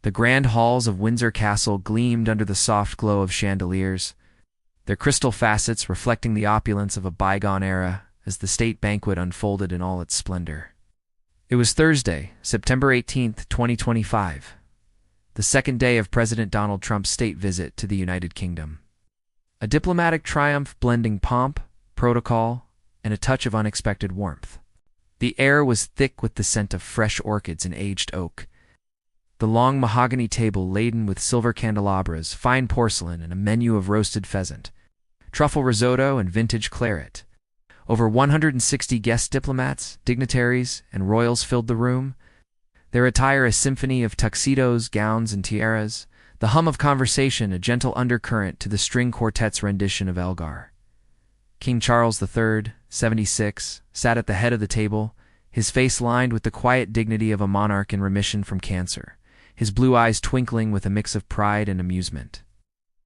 The grand halls of Windsor Castle gleamed under the soft glow of chandeliers, their crystal facets reflecting the opulence of a bygone era as the state banquet unfolded in all its splendor. It was Thursday, September 18th, 2025, the second day of President Donald Trump's state visit to the United Kingdom. A diplomatic triumph blending pomp, protocol, and a touch of unexpected warmth. The air was thick with the scent of fresh orchids and aged oak. The long mahogany table laden with silver candelabras, fine porcelain, and a menu of roasted pheasant, truffle risotto, and vintage claret. Over 160 guest diplomats, dignitaries, and royals filled the room, their attire a symphony of tuxedos, gowns, and tiaras, the hum of conversation a gentle undercurrent to the string quartet's rendition of Elgar. King Charles III, 76, sat at the head of the table, his face lined with the quiet dignity of a monarch in remission from cancer, his blue eyes twinkling with a mix of pride and amusement.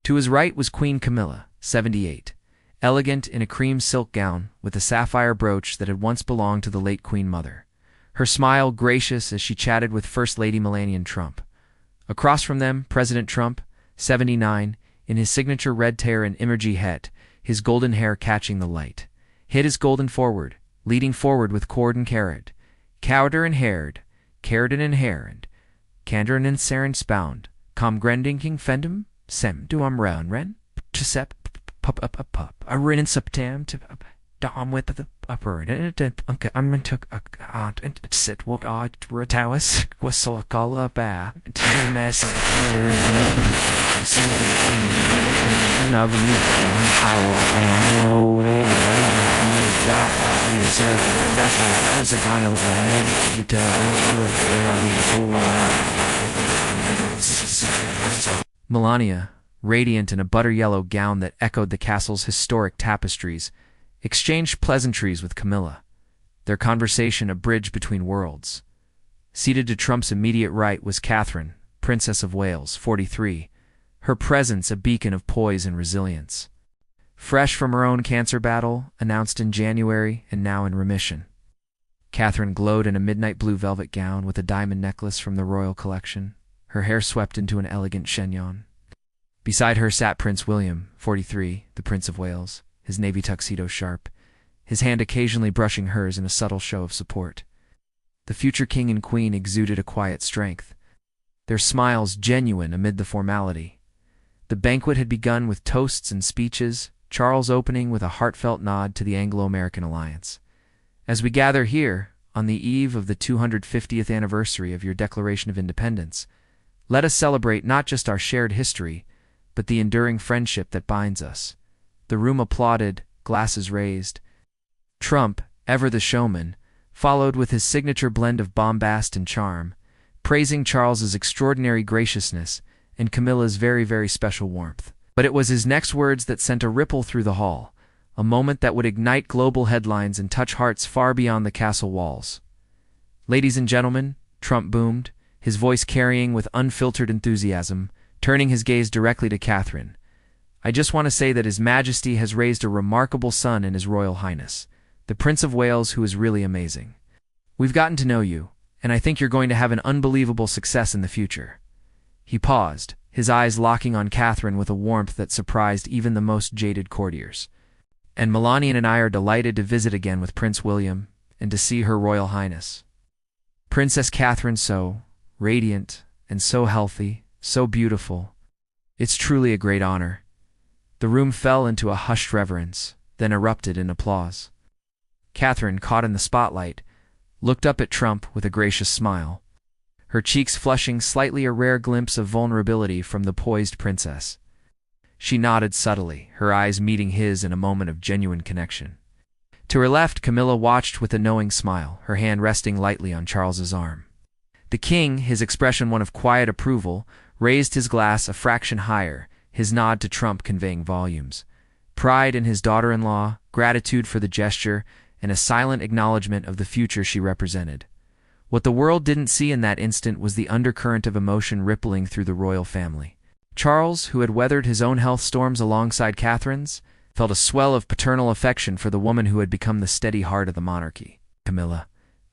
To his right was Queen Camilla, 78, elegant in a cream silk gown with a sapphire brooch that had once belonged to the late Queen Mother, her smile gracious as she chatted with First Lady Melania Trump. Across from them, President Trump, 79, in his signature red tear and 𝐓𝐫𝐿𝐷𝐸 het, his golden hair catching the light, hid his golden forward, leading forward with cord and carrot, cowder and haired, carden and herend, candern and saren spound, 𝐓𝐫𝐿𝐷𝐸 sem duam ren, sep pup, a rin and septam to dom with the upper and took and sit what retawas was so call up mess Melania, radiant in a butter-yellow gown that echoed the castle's historic tapestries, exchanged pleasantries with Camilla, their conversation a bridge between worlds. Seated to Trump's immediate right was Catherine, Princess of Wales, 43, her presence a beacon of poise and resilience. Fresh from her own cancer battle, announced in January and now in remission. Catherine glowed in a midnight blue velvet gown with a diamond necklace from the royal collection, her hair swept into an elegant chignon. Beside her sat Prince William, 43, the Prince of Wales, his navy tuxedo sharp, his hand occasionally brushing hers in a subtle show of support. The future king and queen exuded a quiet strength, their smiles genuine amid the formality. The banquet had begun with toasts and speeches, Charles opening with a heartfelt nod to the Anglo-American alliance. As we gather here, on the eve of the 250th anniversary of your Declaration of Independence, let us celebrate not just our shared history, but the enduring friendship that binds us. The room applauded, glasses raised. Trump, ever the showman, followed with his signature blend of bombast and charm, praising Charles's extraordinary graciousness and Camilla's very, very special warmth. But it was his next words that sent a ripple through the hall, a moment that would ignite global headlines and touch hearts far beyond the castle walls. "Ladies and gentlemen," Trump boomed, his voice carrying with unfiltered enthusiasm, turning his gaze directly to Catherine. "I just want to say that His Majesty has raised a remarkable son in His Royal Highness, the Prince of Wales, who is really amazing. We've gotten to know you, and I think you're going to have an unbelievable success in the future." He paused, his eyes locking on Catherine with a warmth that surprised even the most jaded courtiers. "And Melania and I are delighted to visit again with Prince William and to see Her Royal Highness. Princess Catherine so radiant and so healthy, so beautiful. It's truly a great honor." The room fell into a hushed reverence, then erupted in applause. Catherine, caught in the spotlight, looked up at Trump with a gracious smile, her cheeks flushing slightly, a rare glimpse of vulnerability from the poised princess. She nodded subtly, her eyes meeting his in a moment of genuine connection. To her left, Camilla watched with a knowing smile, her hand resting lightly on Charles's arm. The king, his expression one of quiet approval, raised his glass a fraction higher, his nod to Trump conveying volumes. Pride in his daughter-in-law, gratitude for the gesture, and a silent acknowledgement of the future she represented. What the world didn't see in that instant was the undercurrent of emotion rippling through the royal family. Charles, who had weathered his own health storms alongside Catherine's, felt a swell of paternal affection for the woman who had become the steady heart of the monarchy. Camilla,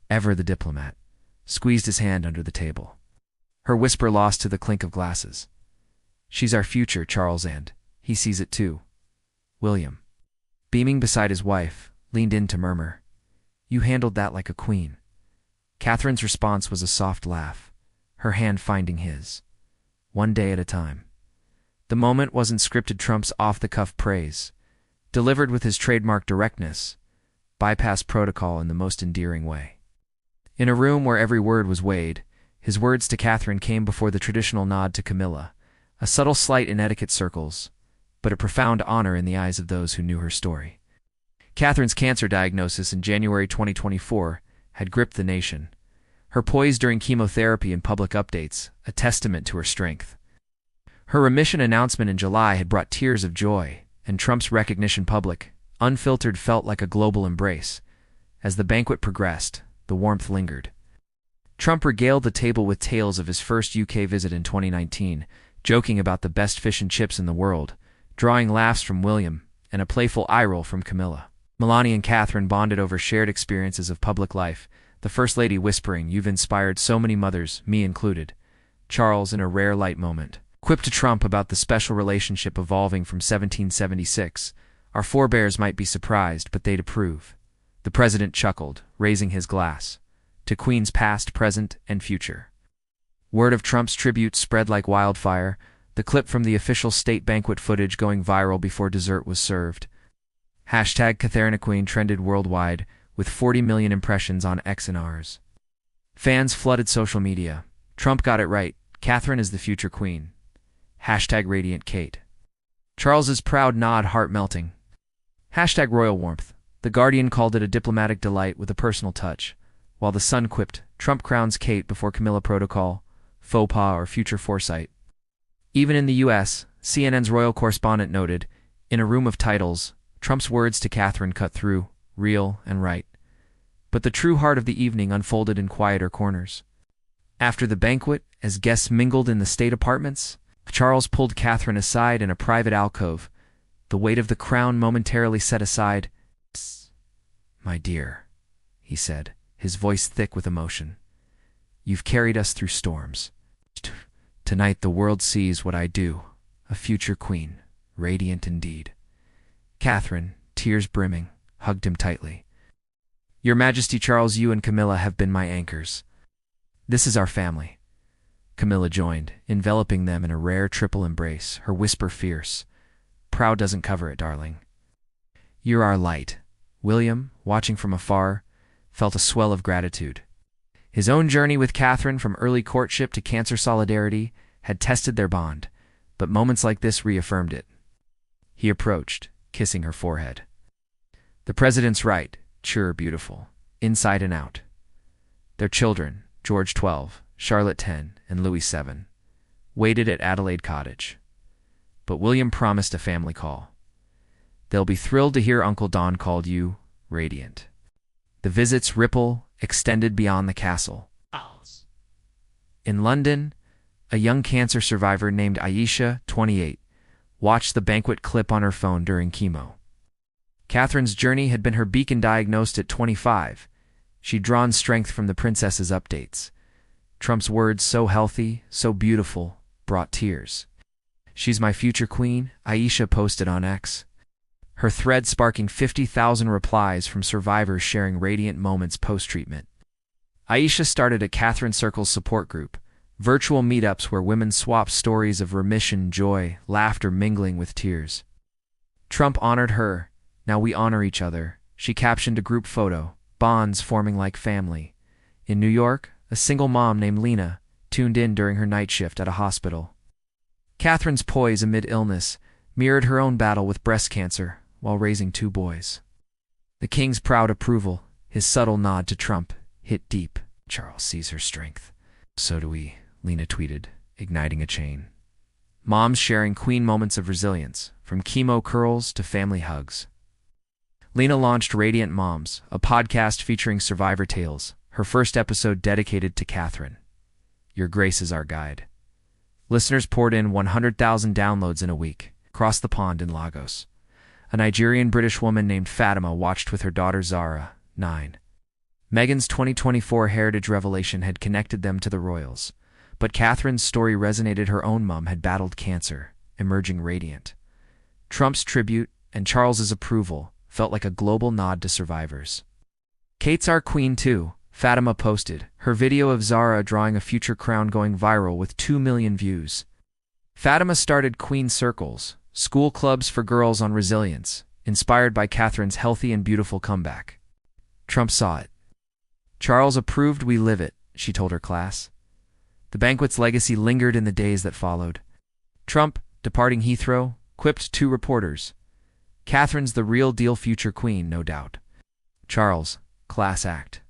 ever the diplomat, squeezed his hand under the table. her whisper lost to the clink of glasses. "She's our future, Charles, and he sees it too." William, beaming beside his wife, leaned in to murmur, "You handled that like a queen." Catherine's response was a soft laugh, her hand finding his. One day at a time. The moment wasn't scripted. Trump's off-the-cuff praise, delivered with his trademark directness, bypassed protocol in the most endearing way. In a room where every word was weighed, his words to Catherine came before the traditional nod to Camilla, a subtle slight in etiquette circles, but a profound honor in the eyes of those who knew her story. Catherine's cancer diagnosis in January 2024 had gripped the nation, her poise during chemotherapy and public updates a testament to her strength. Her remission announcement in July had brought tears of joy, and Trump's recognition public, unfiltered, felt like a global embrace. As the banquet progressed, the warmth lingered. Trump regaled the table with tales of his first UK visit in 2019, joking about the best fish and chips in the world, drawing laughs from William and a playful eye roll from Camilla. Melania and Catherine bonded over shared experiences of public life, the First Lady whispering, "You've inspired so many mothers, me included." Charles, in a rare light moment, quipped to Trump about the special relationship evolving from 1776. "Our forebears might be surprised, but they'd approve." The president chuckled, raising his glass, "To Queens past, present, and future." Word of Trump's tribute spread like wildfire, the clip from the official state banquet footage going viral before dessert was served. #𝐶𝐻RNQueen trended worldwide, with 40 million impressions on X and Rs. Fans flooded social media. Trump got it right. Catherine is the future queen. #RadiantKate. Charles's proud nod heart-melting. #Royal warmth. The Guardian called it a diplomatic delight with a personal touch, while The Sun quipped, "Trump crowns Kate before Camilla protocol, faux pas or future foresight." Even in the U.S., CNN's royal correspondent noted, in a room of titles, Trump's words to Catherine cut through, real and right. But the true heart of the evening unfolded in quieter corners. After the banquet, as guests mingled in the state apartments, Charles pulled Catherine aside in a private alcove, the weight of the crown momentarily set aside. "Psst, my dear," he said, his voice thick with emotion. "You've carried us through storms. Tonight the world sees what I do, a future queen, radiant indeed." Catherine, tears brimming, hugged him tightly. "Your Majesty Charles, you and Camilla have been my anchors. This is our family." Camilla joined, enveloping them in a rare triple embrace, her whisper fierce. "Proud doesn't cover it, darling. You're our light." William, watching from afar, felt a swell of gratitude. His own journey with Catherine, from early courtship to cancer solidarity, had tested their bond, but moments like this reaffirmed it. He approached, kissing her forehead. "The president's right, sure beautiful, inside and out." Their children, George 12, Charlotte 10, and Louis 7, waited at Adelaide Cottage. But William promised a family call. "They'll be thrilled to hear Uncle Don called you radiant." The visit's ripple extended beyond the castle. In London, a young cancer survivor named Aisha, 28, watched the banquet clip on her phone during chemo. Catherine's journey had been her beacon. Diagnosed at 25, she'd drawn strength from the princess's updates. Trump's words, "so healthy, so beautiful," brought tears. "She's my future queen," Aisha posted on X, her thread sparking 50,000 replies from survivors sharing radiant moments post-treatment. Aisha started a Catherine Circles support group, virtual meetups where women swapped stories of remission, joy, laughter mingling with tears. "Trump honored her, now we honor each other," she captioned a group photo, bonds forming like family. In New York, a single mom named Lena tuned in during her night shift at a hospital. Catherine's poise amid illness mirrored her own battle with breast cancer while raising 2 boys. The king's proud approval, his subtle nod to Trump, hit deep. "Charles sees her strength. So do we," Lena tweeted, igniting a chain. Moms sharing queen moments of resilience, from chemo curls to family hugs. Lena launched Radiant Moms, a podcast featuring survivor tales, her first episode dedicated to Catherine. "Your grace is our guide." Listeners poured in 100,000 downloads in a week. Across the pond in Lagos, a Nigerian-British woman named Fatima watched with her daughter Zara, 9. Meghan's 2024 heritage revelation had connected them to the royals, But Catherine's story resonated. Her own mom had battled cancer, emerging radiant. Trump's tribute and Charles's approval felt like a global nod to survivors. Kate's our queen too, Fatima posted, her video of Zara drawing a future crown going viral with 2 million views. Fatima started Queen Circles, school clubs for girls on resilience, inspired by Catherine's healthy and beautiful comeback. Trump saw it. Charles approved. We live it, she told her class. The Banquet's legacy lingered in the days that followed. Trump, departing Heathrow, quipped to reporters, "Catherine's the real deal future queen, no doubt." Charles, class act.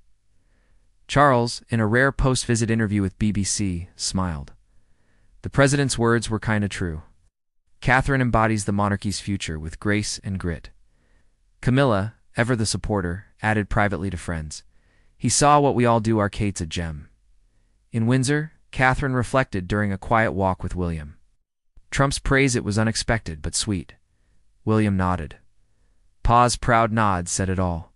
Charles, in a rare post-visit interview with BBC, smiled. The president's words were kinda true. Catherine embodies the monarchy's future with grace and grit. Camilla, ever the supporter, added privately to friends, "He saw what we all do. Our Kate's a gem." In Windsor, Catherine reflected during a quiet walk with William. Trump's praise, it was unexpected but sweet. William nodded. Pa's proud nod said it all.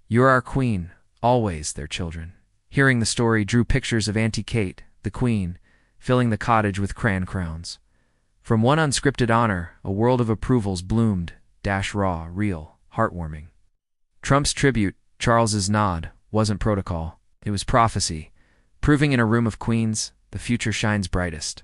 "You're our queen, always," their children, hearing the story, drew pictures of Auntie Kate, the queen, filling the cottage with crowns. From one unscripted honor, a world of approvals bloomed, raw, real, heartwarming. Trump's tribute, Charles's nod, wasn't protocol. It was prophecy, proving in a room of queens, the future shines brightest.